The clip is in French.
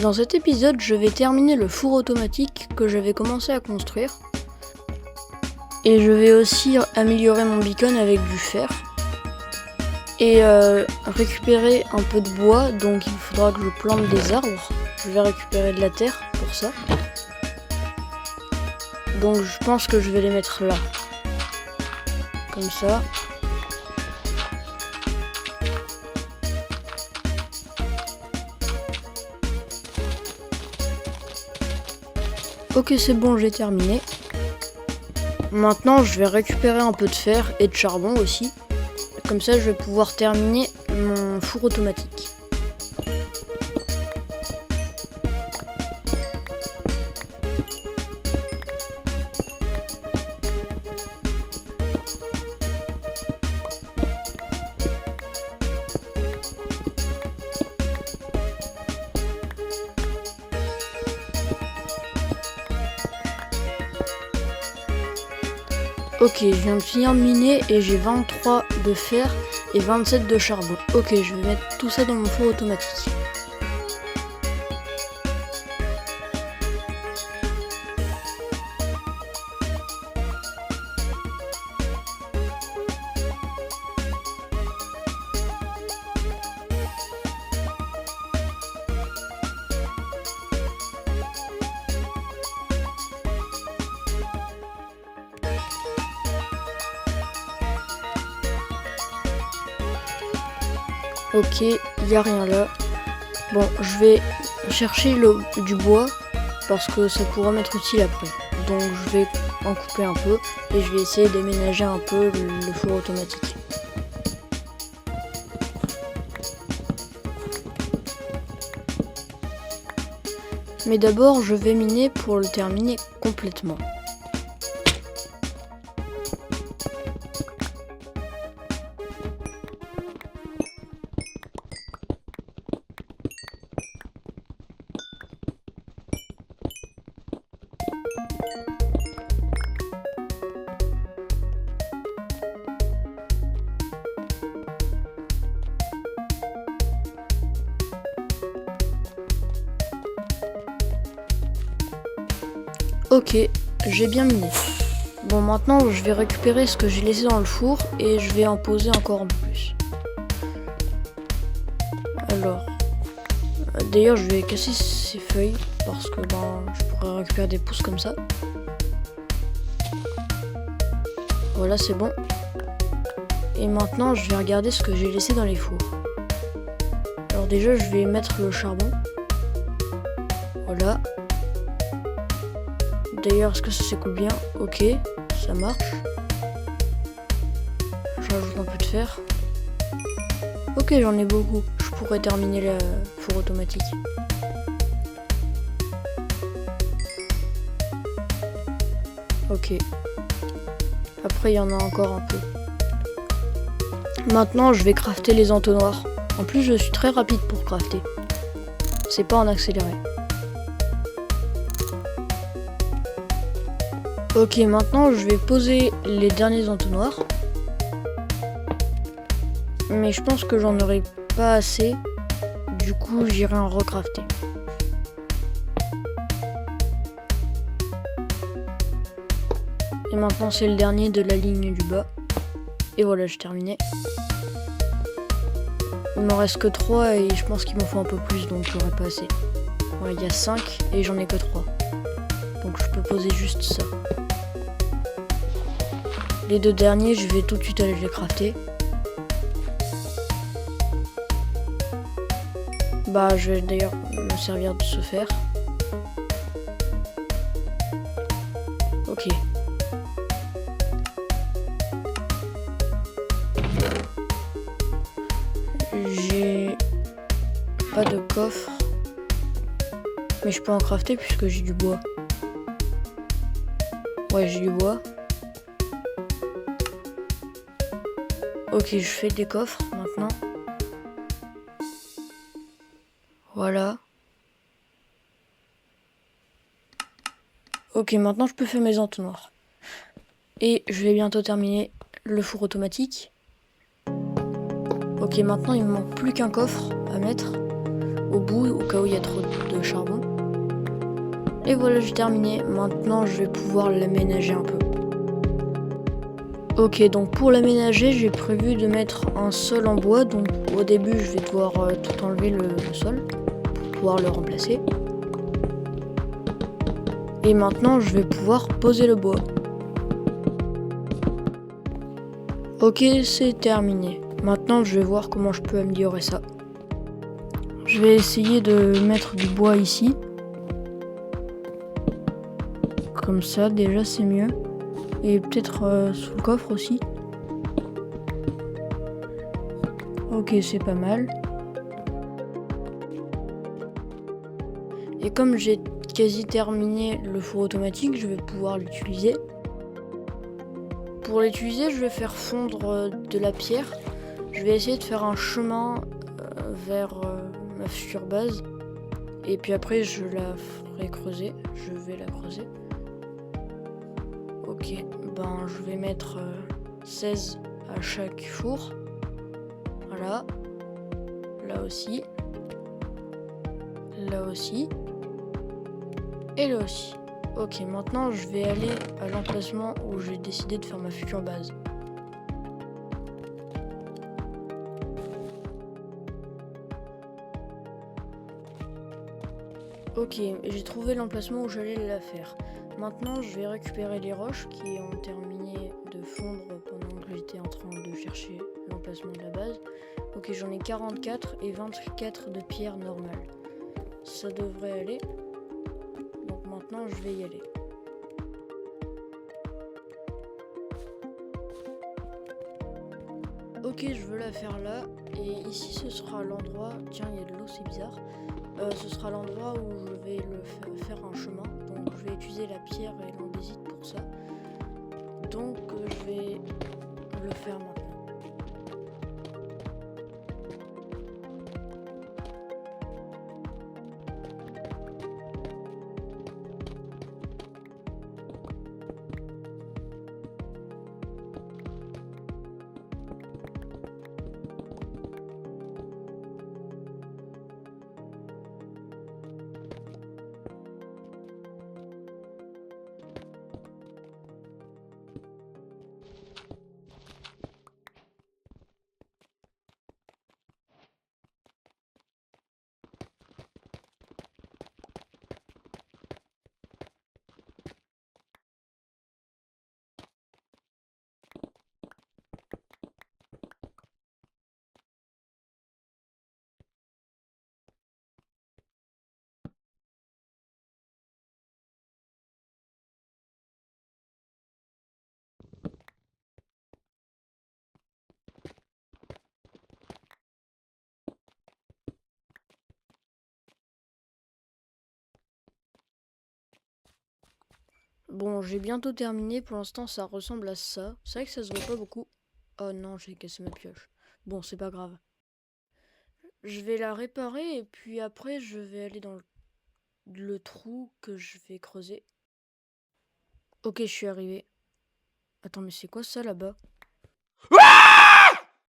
Dans cet épisode, je vais terminer le four automatique que j'avais commencé à construire. Et je vais aussi améliorer mon beacon avec du fer. Et récupérer un peu de bois, donc il faudra que je plante des arbres. Je vais récupérer de la terre pour ça. Donc je pense que je vais les mettre là. Comme ça. Ok, c'est bon, j'ai terminé. Maintenant, je vais récupérer un peu de fer et de charbon aussi. Comme ça, je vais pouvoir terminer mon four automatique. Ok, je viens de finir de miner et j'ai 23 de fer et 27 de charbon. Ok, je vais mettre tout ça dans mon four automatique. Ok, il n'y a rien là. Bon, je vais chercher du bois parce que ça pourra m'être utile après. Donc je vais en couper un peu et je vais essayer d'aménager un peu le four automatique. Mais d'abord, je vais miner pour le terminer complètement. Ok, j'ai bien miné. Bon, maintenant je vais récupérer ce que j'ai laissé dans le four et je vais en poser encore un peu plus. Alors, d'ailleurs je vais casser ces feuilles parce que je pourrais récupérer des pousses comme ça. Voilà, c'est bon. Et maintenant je vais regarder ce que j'ai laissé dans les fours. Alors déjà je vais mettre le charbon. Voilà. D'ailleurs, est-ce que ça s'écoule bien? Ok, ça marche. Je rajoute un peu de fer. Ok, j'en ai beaucoup. Je pourrais terminer le four automatique. Ok. Après, il y en a encore un peu. Maintenant, je vais crafter les entonnoirs. En plus, je suis très rapide pour crafter. C'est pas en accéléré. Ok, maintenant je vais poser les derniers entonnoirs. Mais je pense que j'en aurai pas assez. Du coup, j'irai en recrafter. Et maintenant, c'est le dernier de la ligne du bas. Et voilà, j'ai terminé. Il m'en reste que 3 et je pense qu'il m'en faut un peu plus, donc j'aurai pas assez. Ouais, il y a 5 et j'en ai que 3. Donc je peux poser juste ça. Les deux derniers, je vais tout de suite aller les crafter. Je vais d'ailleurs me servir de ce fer. Ok. J'ai pas de coffre. Mais je peux en crafter puisque j'ai du bois. Ouais, j'ai du bois. Ok, je fais des coffres maintenant. Voilà. Ok, maintenant je peux faire mes entonnoirs. Et je vais bientôt terminer le four automatique. Ok, maintenant il me manque plus qu'un coffre à mettre. au bout au cas où il y a trop de charbon. Et voilà, j'ai terminé. Maintenant, je vais pouvoir l'aménager un peu. Ok, donc pour l'aménager, j'ai prévu de mettre un sol en bois. Donc au début, je vais devoir tout enlever le sol pour pouvoir le remplacer. Et maintenant, je vais pouvoir poser le bois. Ok, c'est terminé. Maintenant, je vais voir comment je peux améliorer ça. Je vais essayer de mettre du bois ici. Comme ça, déjà, c'est mieux. Et peut-être sous le coffre aussi. Ok, c'est pas mal. Et comme j'ai quasi terminé le four automatique, je vais pouvoir l'utiliser. Pour l'utiliser, je vais faire fondre de la pierre. Je vais essayer de faire un chemin vers ma future base. Et puis après, je la ferai creuser. Je vais la creuser. Ok, ben je vais mettre 16 à chaque four. Voilà. Là aussi. Là aussi. Et là aussi. Ok, maintenant je vais aller à l'emplacement où j'ai décidé de faire ma future base. Ok, j'ai trouvé l'emplacement où j'allais la faire. Maintenant, je vais récupérer les roches qui ont terminé de fondre pendant que j'étais en train de chercher l'emplacement de la base. Ok, j'en ai 44 et 24 de pierre normale. Ça devrait aller. Donc maintenant, je vais y aller. Ok, je veux la faire là. Et ici, ce sera l'endroit... Tiens, il y a de l'eau, c'est bizarre. Ce sera l'endroit où je vais faire un chemin. Donc je vais utiliser la pierre et l'andésite pour ça. Donc je vais le faire maintenant. Bon, j'ai bientôt terminé. Pour l'instant, ça ressemble à ça. C'est vrai que ça se voit pas beaucoup. Oh non, j'ai cassé ma pioche. Bon, c'est pas grave. Je vais la réparer et puis après, je vais aller dans le trou que je vais creuser. Ok, je suis arrivé. Attends, mais c'est quoi ça là-bas?